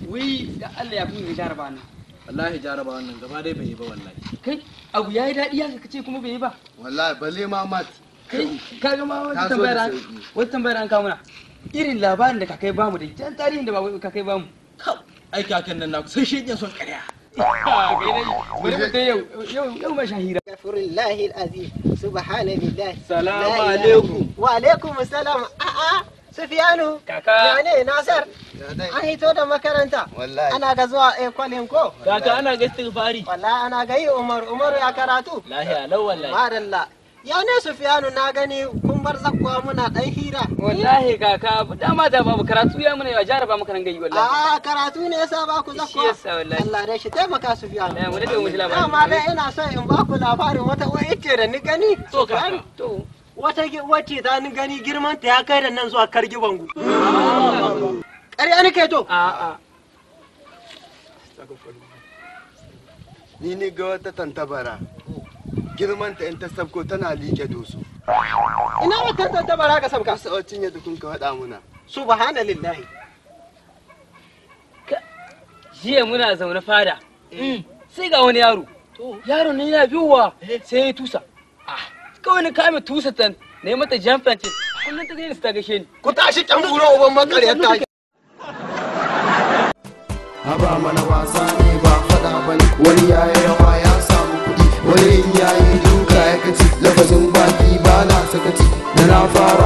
wai da Allah ya kuma jaraba nan. Wallahi jaraba wannan gaba dai bai yi ba wallahi. Kai abu yayi daɗi haka kace kuma bai yi ba. Wallahi balle ma mat. Kai kaga ma wata tambayar an kawo mana. Irin labarin da kakai bamu da jan tarihin da kakai bamu. Ai kakan nan naku sai shegen son ƙarya. Bari mu dai yau ma shahira. Gafurillahi alazim. Subhanallahi. Salamu alaikum. Wa alaikum assalam. A'a Sufiyanu. Kaka. Ya ne Nasir? An hito da makaranta. Wallahi. Ana ga zuwa kwalin ko? Kaka ana ga istighfari. Wallahi ana ga yi Umar ya karatu. Lahiya lau wallahi. Madalla. Ya ne Sufiyanu na gani kun bar zakkuwa muna dan hira. Wallahi kaka dama da babu karatu ya muna ya jaraba maka nan gai wallahi. A'a karatu ne yasa ba ku zakkuwa. Shi yasa wallahi. Allah dai shi taimaka Sufiyanu. Mu da mu ji labari. Dama dai ina son in ba ku labarin wata wacce da ni gani. To kaka. To Wata wacce ta ni gani girman ta ya kai da nan zuwa kargi bangu. Ƙarya nake to. a'a. Ni ga wata tantabara. Girmanta in ta sabko tana liƙe dosu. Ina wata tantabara ka sabka. Sa'ocin yadda kun ka faɗa muna. Subhanallahi. Jiya muna zaune fada. Sai ga wani yaro. Yaron ne yana biyuwa sai ya tusa. Kawai ni kame tusa tan na yi mata jamfanci. Kullum ta gani ta gashe ni. Ku tashi can guro uban makaryata. Haba mana wasa ne ba faɗa bane. Wani yayi rawa ya samu kuɗi, wani yayi duka ya kaci. Lafazin baki ba na sakaci da na fara